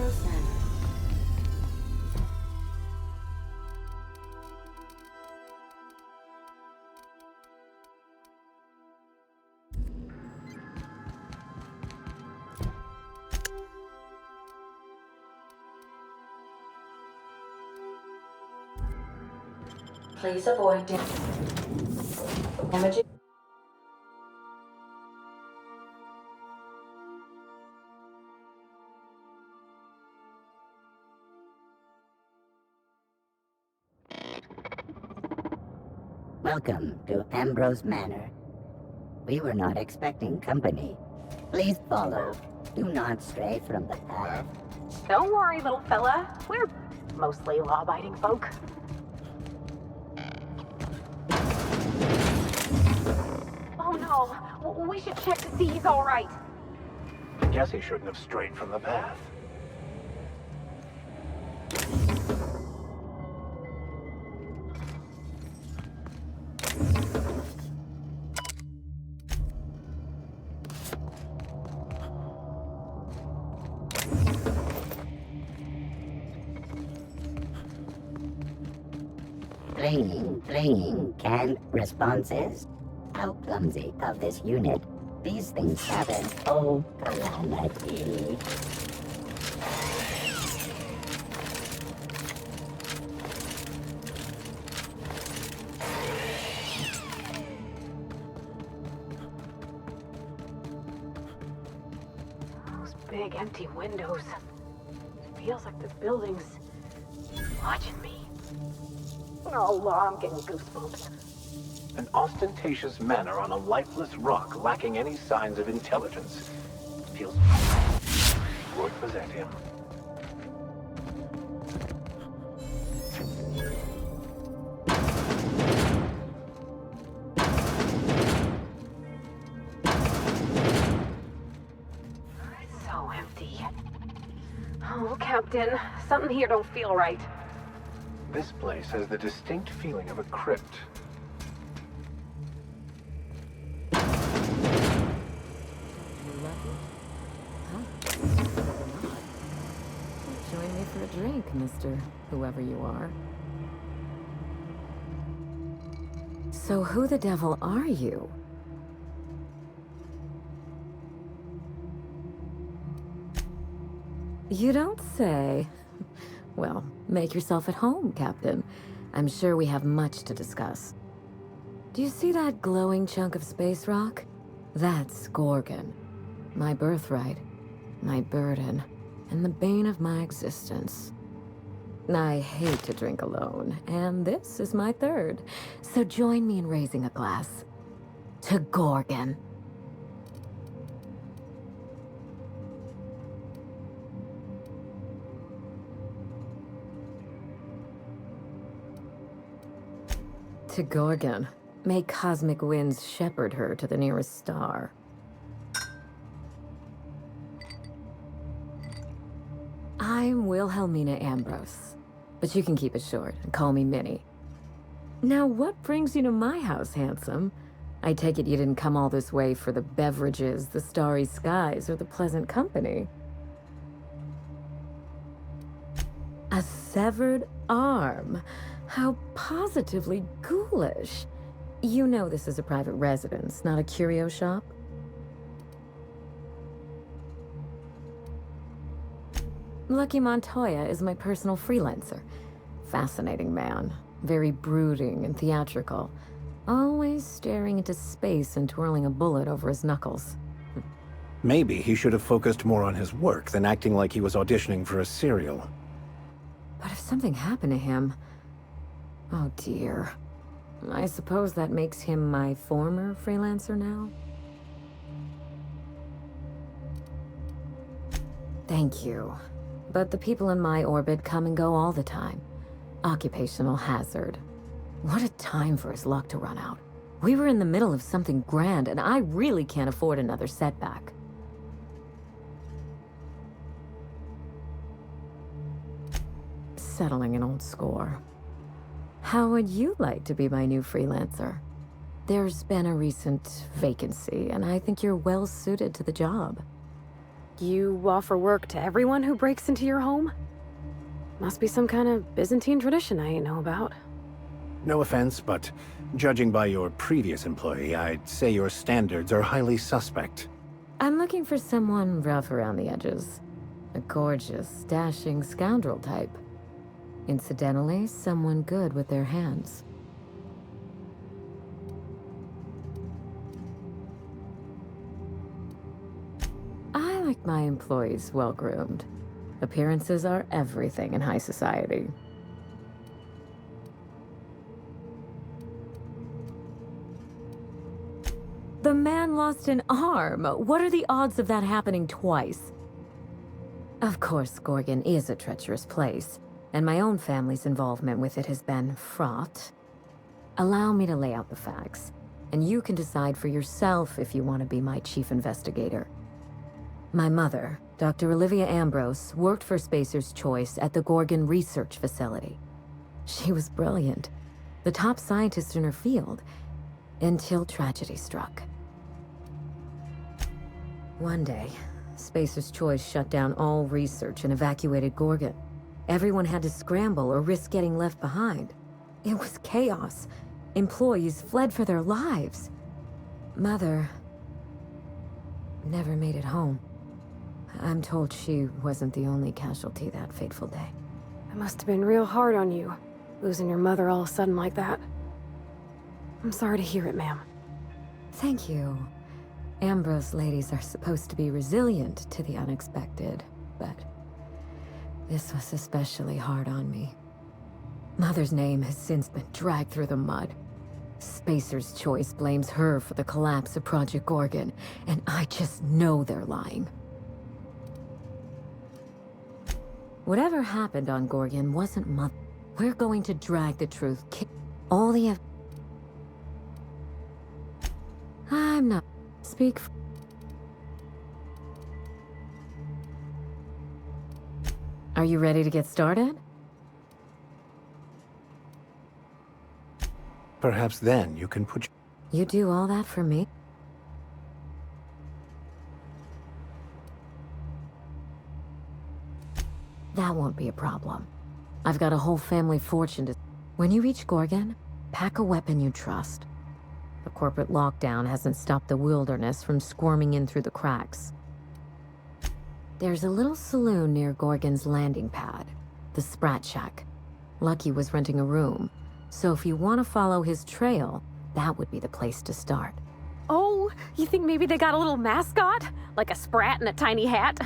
Ambrose Manor. Please avoid damaging. Welcome to Ambrose Manor. We were not expecting company. Please follow. Do not stray from the path. Don't worry, little fella. We're mostly law-abiding folk. Oh no! We should check to see he's all right. I guess he shouldn't have strayed from the path. Playing, canned responses. How clumsy of this unit. These things happen. Oh, calamity. Those big empty windows. Feels like this building's watching me. Oh, I'm getting goosebumps. An ostentatious manor on a lifeless rock lacking any signs of intelligence. Feels would possess him. So empty. Oh, Captain, something here don't feel right. This place has the distinct feeling of a crypt. Join me for a drink, Mr. Whoever you are. So who the devil are you? You don't say. Well, make yourself at home, Captain. I'm sure we have much to discuss. Do you see that glowing chunk of space rock? That's Gorgon. My birthright, my burden, and the bane of my existence. I hate to drink alone, and this is my third. So join me in raising a glass. To Gorgon. To Gorgon. May cosmic winds shepherd her to the nearest star. I'm Wilhelmina Ambrose, but you can keep it short and call me Minnie. Now, what brings you to my house, handsome? I take it you didn't come all this way for the beverages, the starry skies, or the pleasant company. A severed arm. How positively ghoulish. You know this is a private residence, not a curio shop? Lucky Montoya is my personal freelancer. Fascinating man. Very brooding and theatrical. Always staring into space and twirling a bullet over his knuckles. Maybe he should have focused more on his work than acting like he was auditioning for a serial. But if something happened to him... Oh dear. I suppose that makes him my former freelancer now? Thank you. But the people in my orbit come and go all the time. Occupational hazard. What a time for his luck to run out. We were in the middle of something grand, and I really can't afford another setback. Settling an old score. How would you like to be my new freelancer? There's been a recent vacancy, and I think you're well suited to the job. You offer work to everyone who breaks into your home? Must be some kind of Byzantine tradition I ain't know about. No offense, but judging by your previous employee, I'd say your standards are highly suspect. I'm looking for someone rough around the edges. A gorgeous, dashing scoundrel type. Incidentally, someone good with their hands. I like my employees well-groomed. Appearances are everything in high society. The man lost an arm. What are the odds of that happening twice? Of course, Gorgon is a treacherous place, and my own family's involvement with it has been fraught. Allow me to lay out the facts, and you can decide for yourself if you want to be my chief investigator. My mother, Dr. Olivia Ambrose, worked for Spacer's Choice at the Gorgon Research Facility. She was brilliant, the top scientist in her field, until tragedy struck. One day, Spacer's Choice shut down all research and evacuated Gorgon. Everyone had to scramble or risk getting left behind. It was chaos. Employees fled for their lives. Mother never made it home. I'm told she wasn't the only casualty that fateful day. It must have been real hard on you, losing your mother all of a sudden like that. I'm sorry to hear it, ma'am. Thank you. Ambrose ladies are supposed to be resilient to the unexpected, but this was especially hard on me. Mother's name has since been dragged through the mud. Spacer's Choice blames her for the collapse of Project Gorgon, and I just know they're lying. Whatever happened on Gorgon wasn't Mother. We're going to drag the truth. All the I'm not. Speak. Are you ready to get started? Perhaps then you can put... You do all that for me? That won't be a problem. I've got a whole family fortune to... When you reach Gorgon, pack a weapon you trust. The corporate lockdown hasn't stopped the wilderness from squirming in through the cracks. There's a little saloon near Gorgon's landing pad, the Sprat Shack. Lucky was renting a room, so if you want to follow his trail, that would be the place to start. Oh, you think maybe they got a little mascot? Like a sprat in a tiny hat?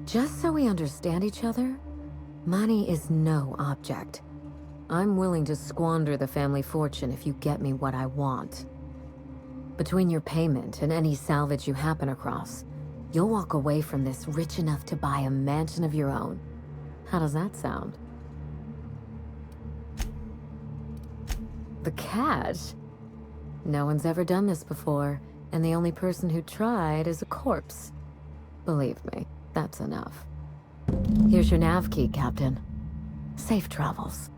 Just so we understand each other, money is no object. I'm willing to squander the family fortune if you get me what I want. Between your payment and any salvage you happen across, you'll walk away from this rich enough to buy a mansion of your own. How does that sound? The cash? No one's ever done this before, and the only person who tried is a corpse. Believe me, that's enough. Here's your nav key, Captain. Safe travels.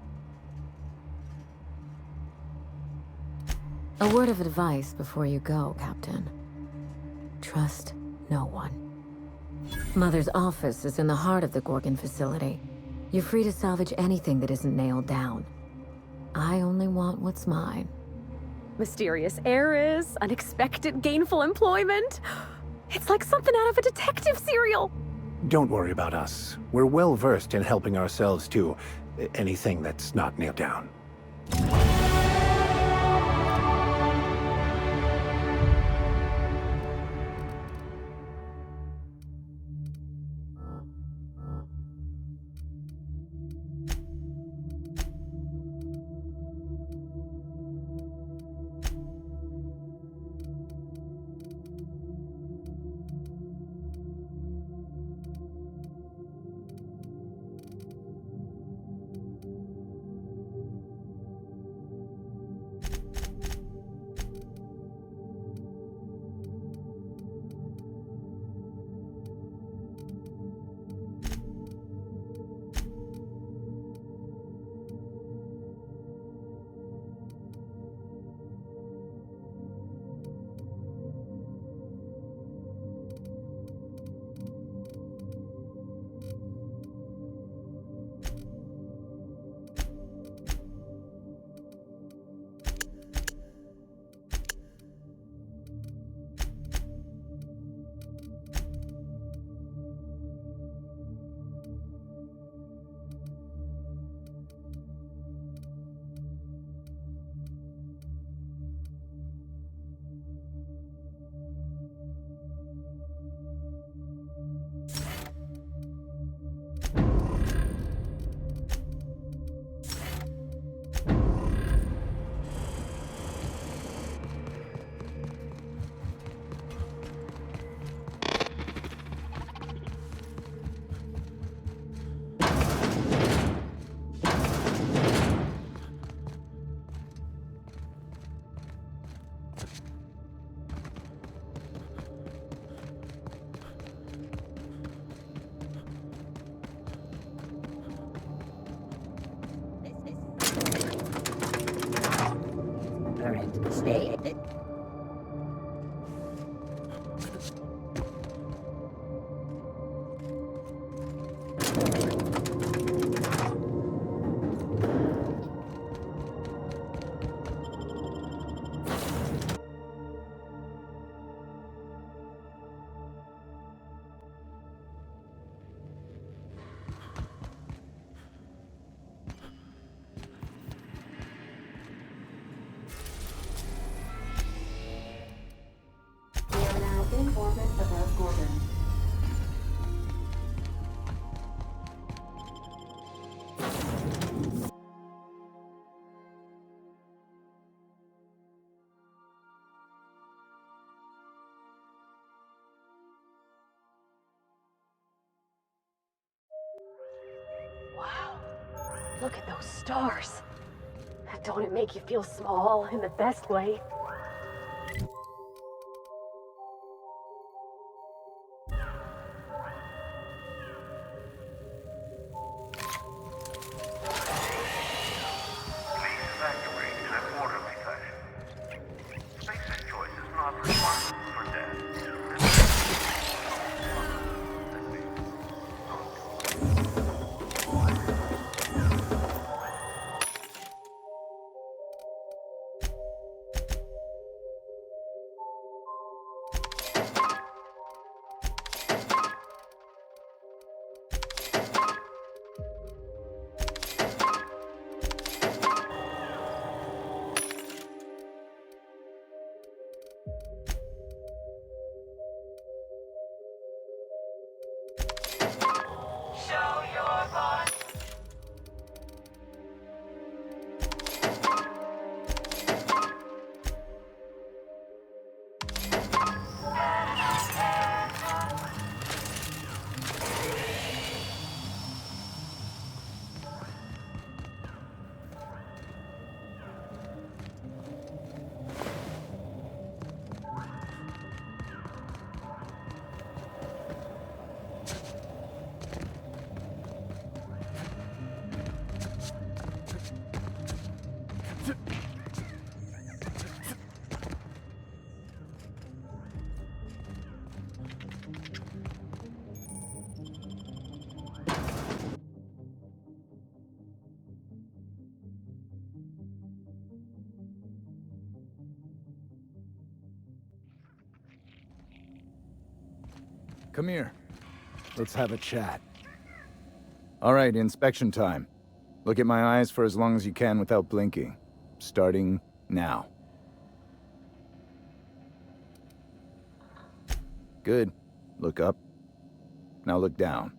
A word of advice before you go, Captain. Trust no one. Mother's office is in the heart of the Gorgon facility. You're free to salvage anything that isn't nailed down. I only want what's mine. Mysterious heiress, unexpected gainful employment. It's like something out of a detective serial. Don't worry about us. We're well versed in helping ourselves to anything that's not nailed down. orbit above Gorgon. Wow. Look at those stars. Don't it make you feel small in the best way? Please evacuate in an orderly fashion. Space's choice is not responsible for death. Come here. Let's have a chat. All right, inspection time. Look at my eyes for as long as you can without blinking. Starting now. Good. Look up. Now look down.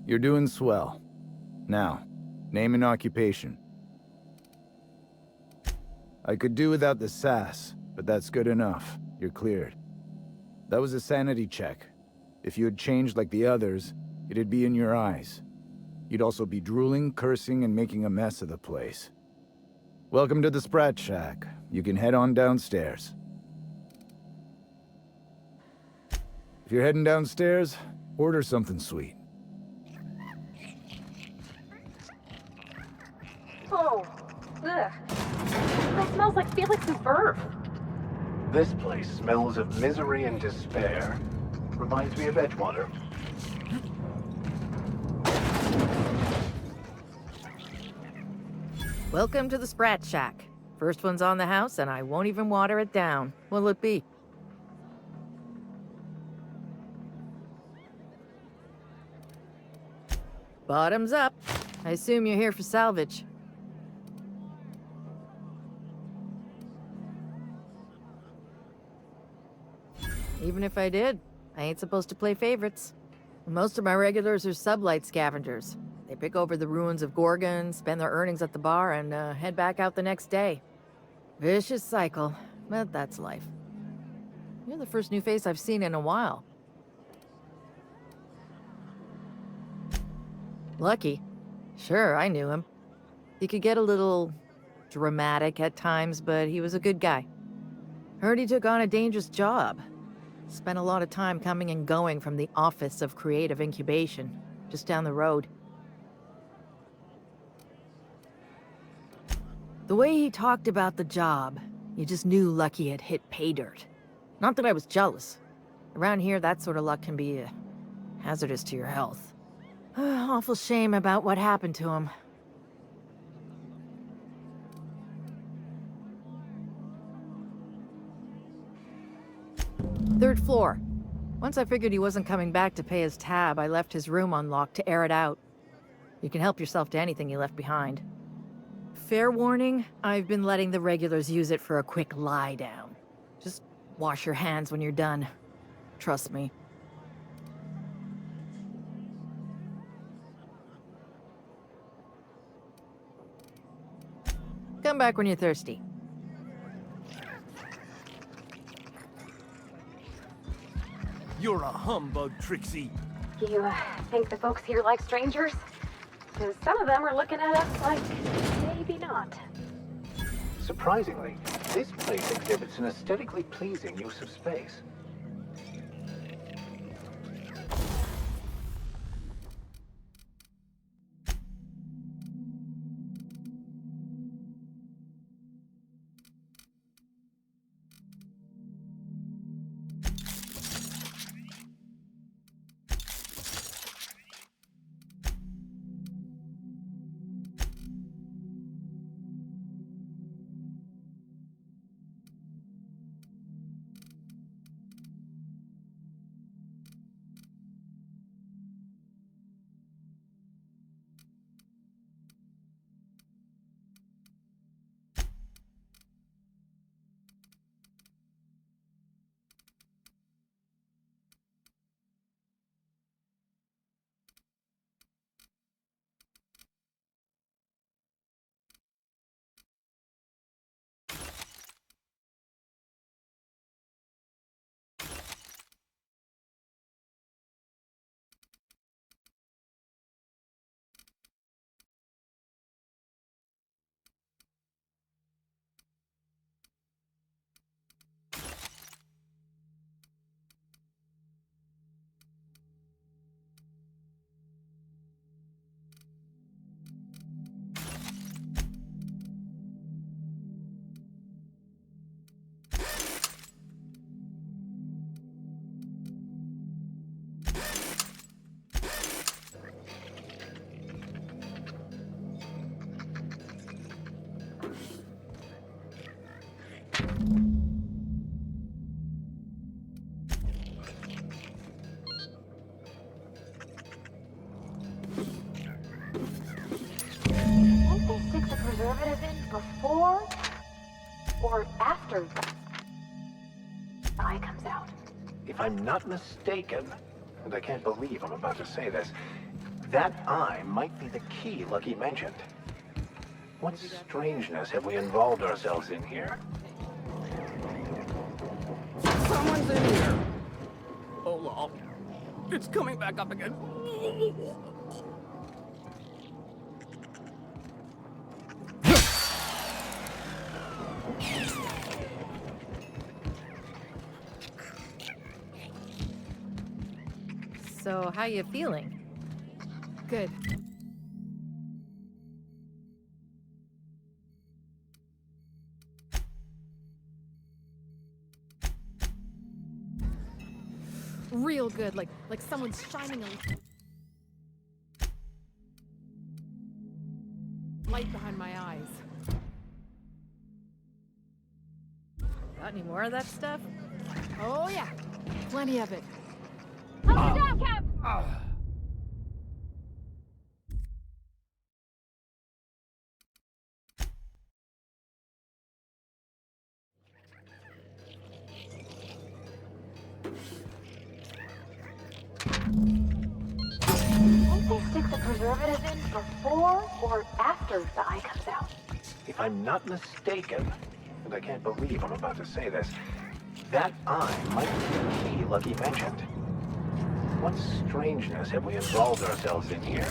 You're doing swell. Now, name and occupation. I could do without the sass, but that's good enough. You're cleared. That was a sanity check. If you had changed like the others, it'd be in your eyes. You'd also be drooling, cursing, and making a mess of the place. Welcome to the Sprat Shack. You can head on downstairs. If you're heading downstairs, order something sweet. Oh, ugh. That smells like Felix's burp. This place smells of misery and despair. Reminds me of Edgewater. Welcome to the Sprat Shack. First one's on the house, and I won't even water it down. What'll it be? Bottoms up. I assume you're here for salvage. Even if I did, I ain't supposed to play favorites. Most of my regulars are sublight scavengers. They pick over the ruins of Gorgon, spend their earnings at the bar, and head back out the next day. Vicious cycle, but that's life. You're the first new face I've seen in a while. Lucky. Sure, I knew him. He could get a little dramatic at times, but he was a good guy. Heard he took on a dangerous job. Spent a lot of time coming and going from the Office of Creative Incubation, just down the road. The way he talked about the job, you just knew Lucky had hit pay dirt. Not that I was jealous. Around here, that sort of luck can be hazardous to your health. Awful shame about what happened to him. Third floor. Once I figured he wasn't coming back to pay his tab, I left his room unlocked to air it out. You can help yourself to anything he left behind. Fair warning, I've been letting the regulars use it for a quick lie down. Just wash your hands when you're done. Trust me. Come back when you're thirsty. You're a humbug, Trixie. You think the folks here like strangers? Because some of them are looking at us like maybe not. Surprisingly, this place exhibits an aesthetically pleasing use of space. Think they stick the preservative in before or after the eye comes out? If I'm not mistaken, and I can't believe I'm about to say this, that eye might be the key Lucky mentioned. What strangeness have we involved ourselves in here? Someone's in here. Hold on. It's coming back up again. So, how you feeling? Good. Real good, like someone's shining a light behind my eyes. Got any more of that stuff? Oh yeah, plenty of it. Hold down, Cap! Think they stick the preservative in before or after the eye comes out? If I'm not mistaken, and I can't believe I'm about to say this, that eye might be the key Lucky mentioned. What strangeness have we involved ourselves in here?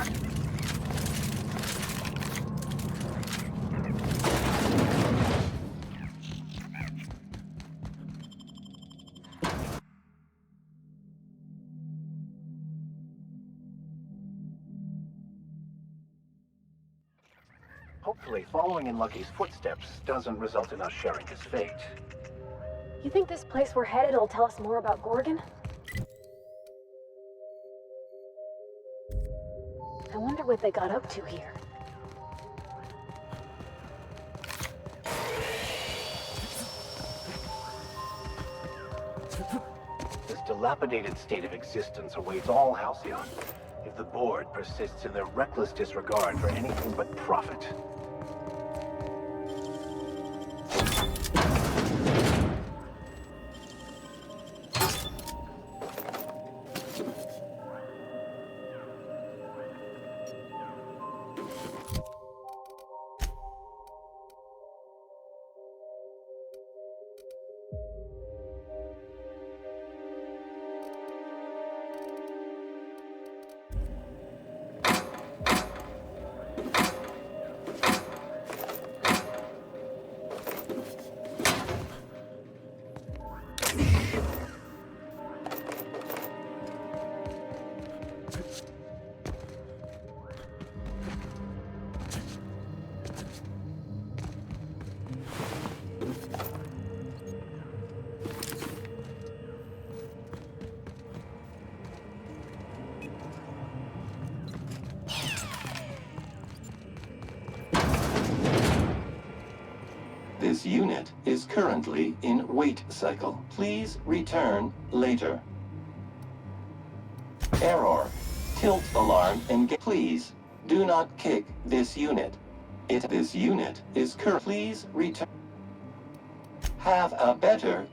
Hopefully, following in Lucky's footsteps doesn't result in us sharing his fate. You think this place we're headed will tell us more about Gorgon? I wonder what they got up to here. This dilapidated state of existence awaits all Halcyon if the board persists in their reckless disregard for anything but profit. This unit is currently in wait cycle. Please return later. Error. Tilt alarm engaged. Please do not kick this unit. This unit is please return. Have a better.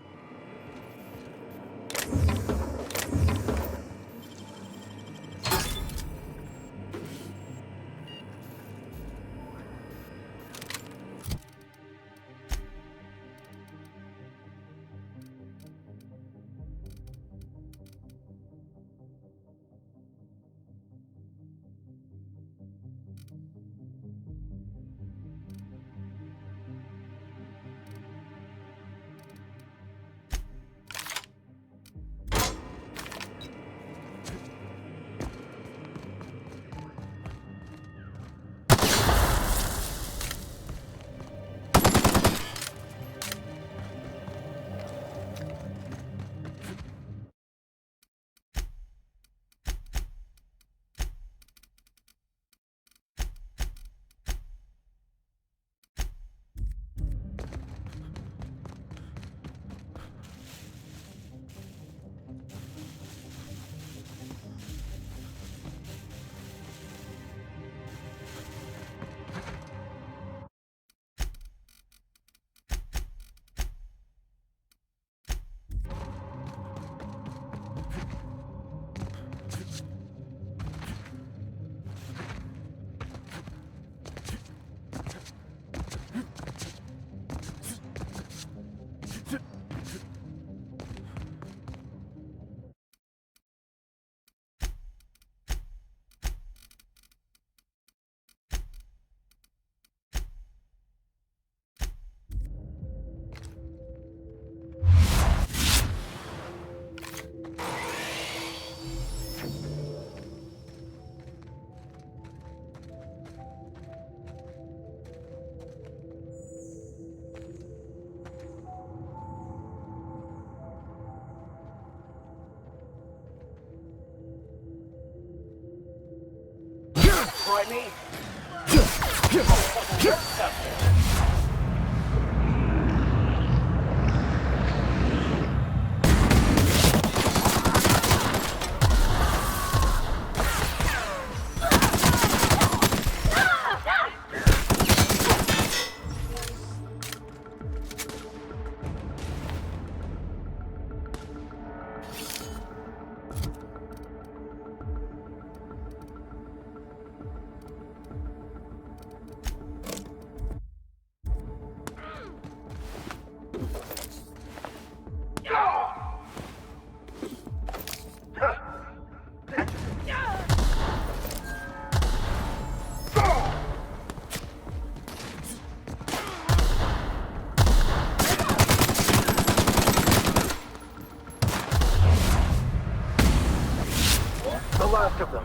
Try me. The last of them.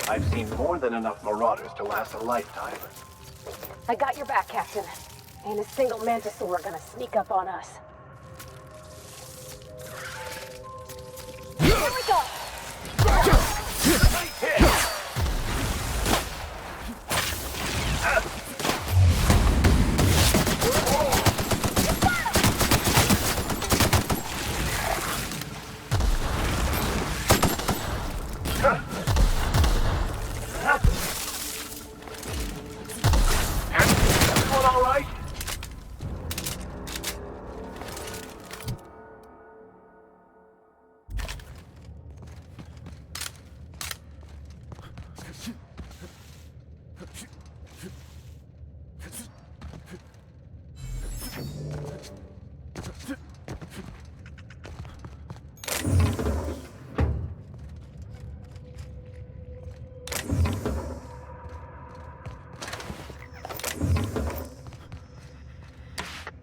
I've seen more than enough marauders to last a lifetime. I got your back, Captain. Ain't a single Mantisaur gonna sneak up on us. Here we go!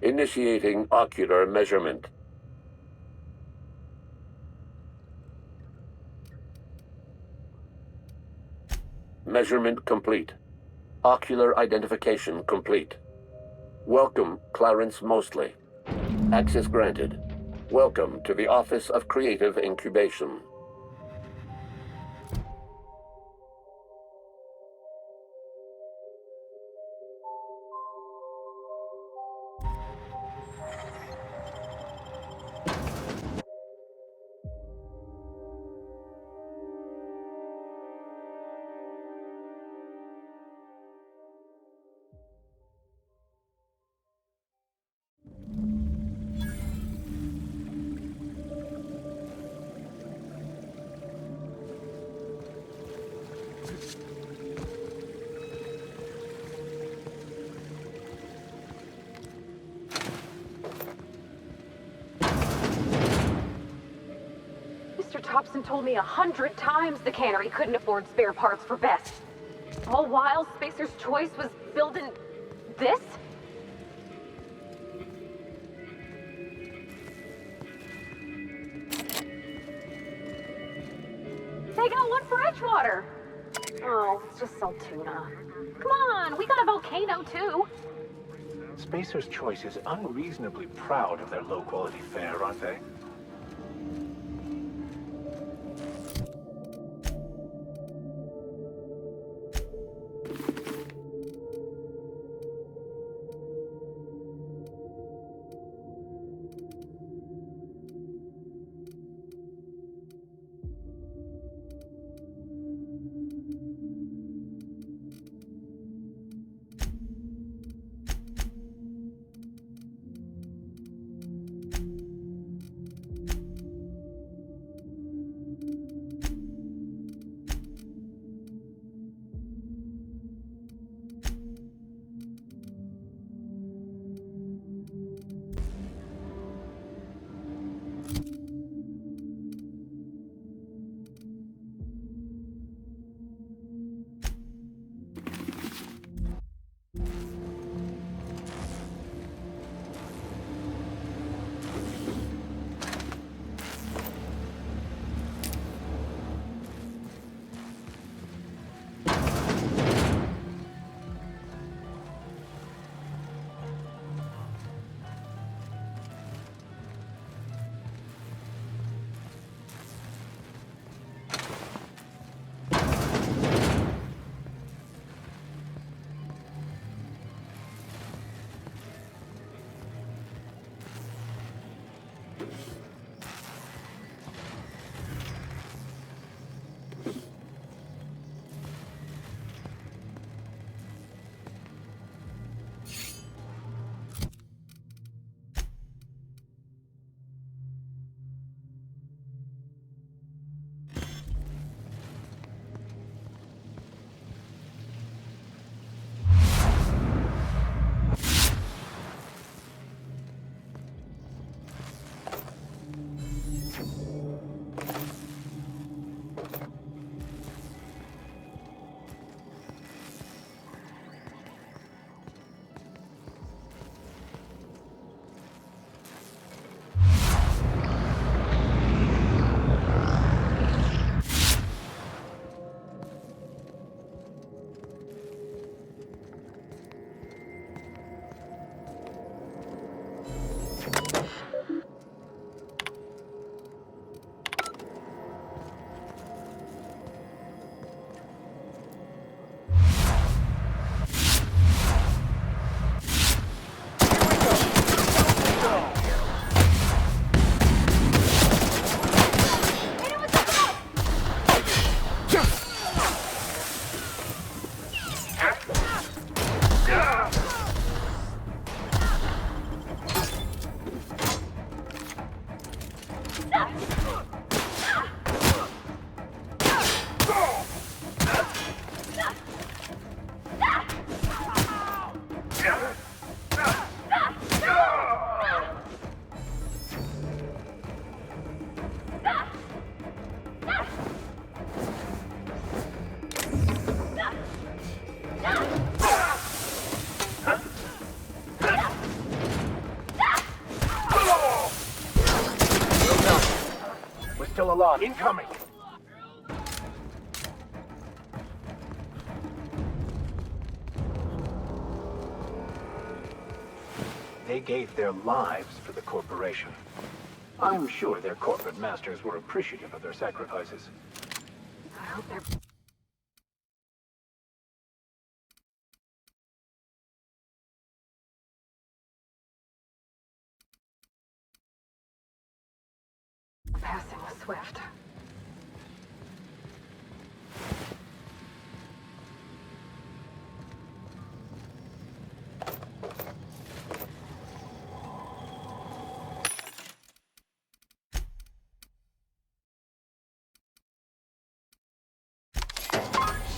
Initiating ocular measurement. Measurement complete. Ocular identification complete. Welcome, Clarence Mostly. Access granted. Welcome to the Office of Creative Incubation. Mr. Thompson told me 100 times the cannery couldn't afford spare parts for Bess. All while Spacer's Choice was building this? They got one for Edgewater. Oh, let's just sell tuna. Come on, we got a volcano too. Spacer's Choice is unreasonably proud of their low-quality fare, aren't they? alarm. Incoming! They gave their lives for the corporation. I'm sure their corporate masters were appreciative of their sacrifices. I hope they're passing the Swift.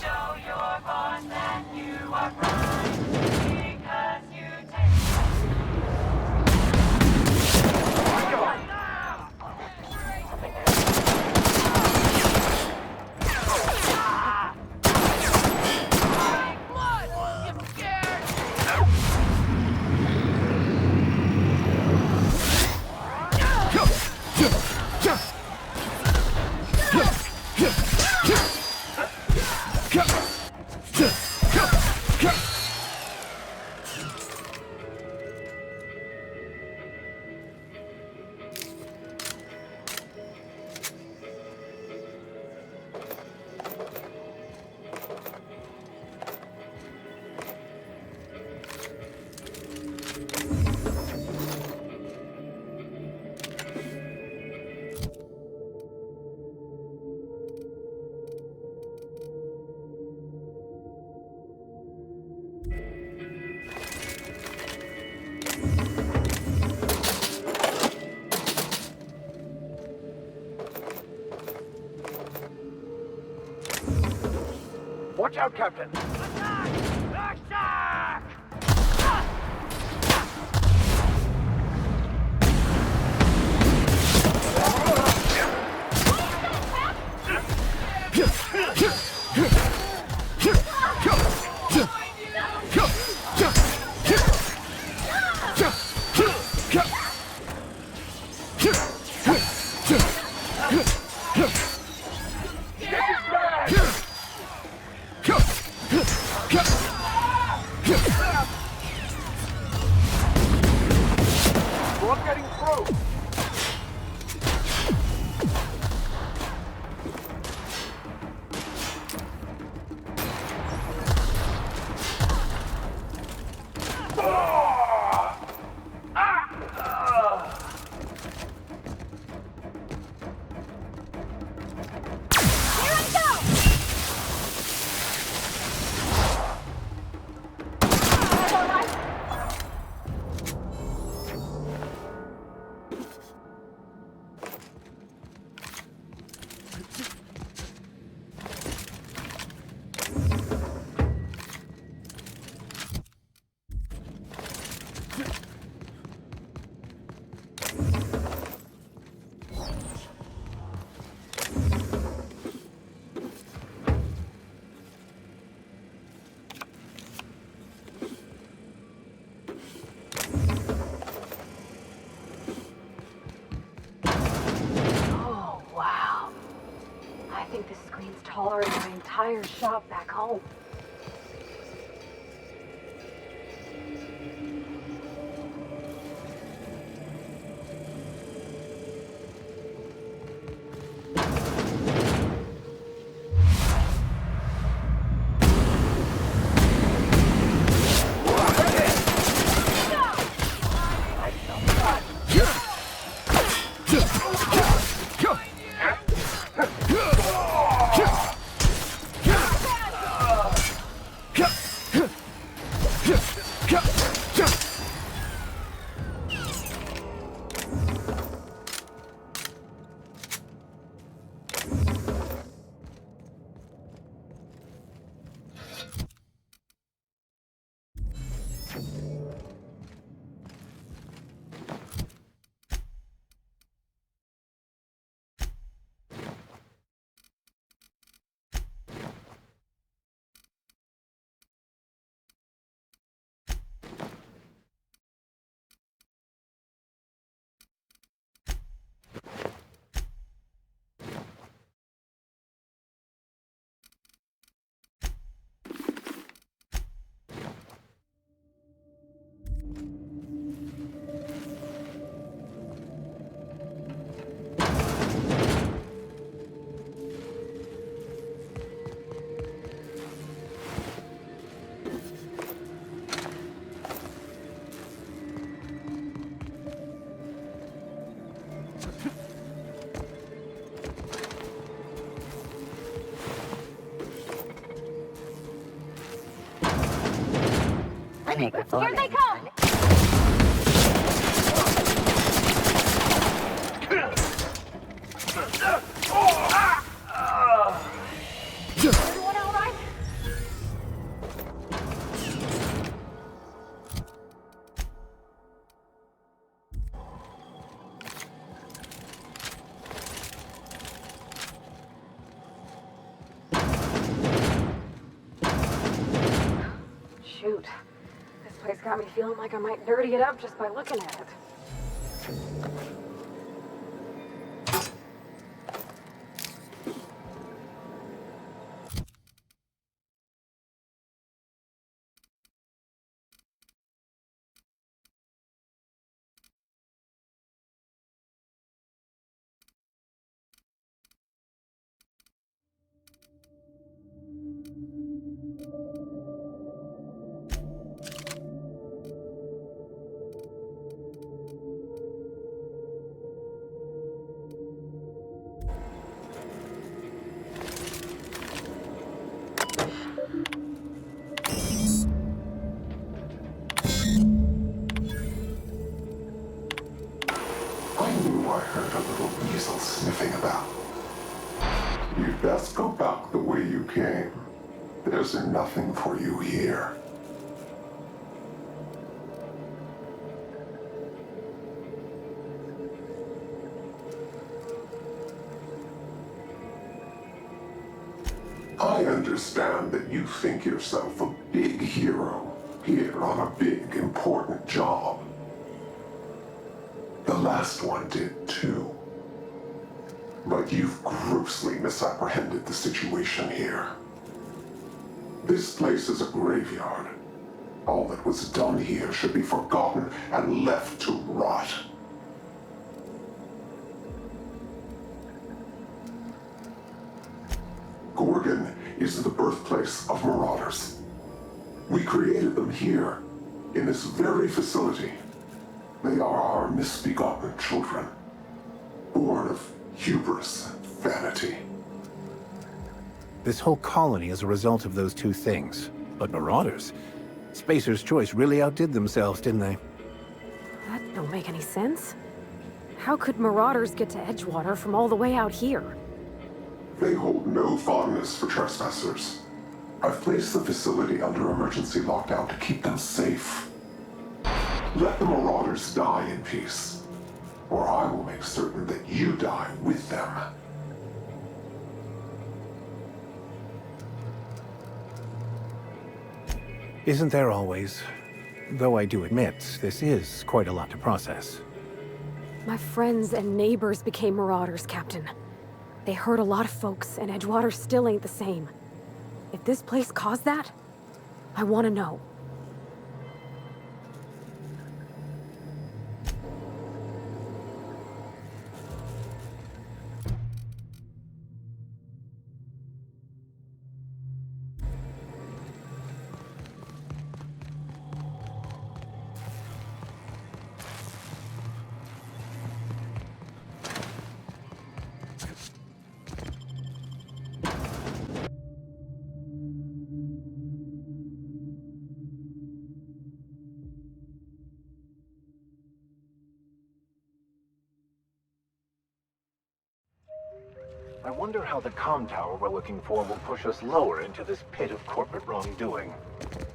Show your boss that you are prime because you take. Watch out, Captain! We're getting through! Oh, wow. I think this screen's taller than my entire shop back home. I make reforming. Here they come! Everyone all right? Shoot. This place got me feeling like I might dirty it up just by looking at it. I knew I heard a little weasel sniffing about. You'd best go back the way you came. There's nothing for you here. I understand that you think yourself a big hero here on a big, important job. The last one did too. But you've grossly misapprehended the situation here. This place is a graveyard. All that was done here should be forgotten and left to rot. Gorgon is the birthplace of marauders. We created them here, in this very facility. They are our misbegotten children, born of hubris and vanity. This whole colony is a result of those two things. But marauders? Spacer's Choice really outdid themselves, didn't they? That don't make any sense. How could marauders get to Edgewater from all the way out here? They hold no fondness for trespassers. I've placed the facility under emergency lockdown to keep them safe. Let the marauders die in peace, or I will make certain that you die with them. Isn't there always? Though I do admit, this is quite a lot to process. My friends and neighbors became marauders, Captain. They hurt a lot of folks, and Edgewater still ain't the same. If this place caused that, I want to know. I wonder how the comm tower we're looking for will push us lower into this pit of corporate wrongdoing.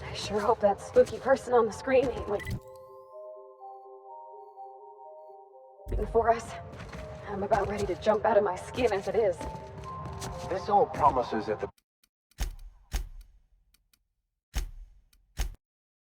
I sure hope that spooky person on the screen ain't waiting for us. I'm about ready to jump out of my skin as it is. This all promises that the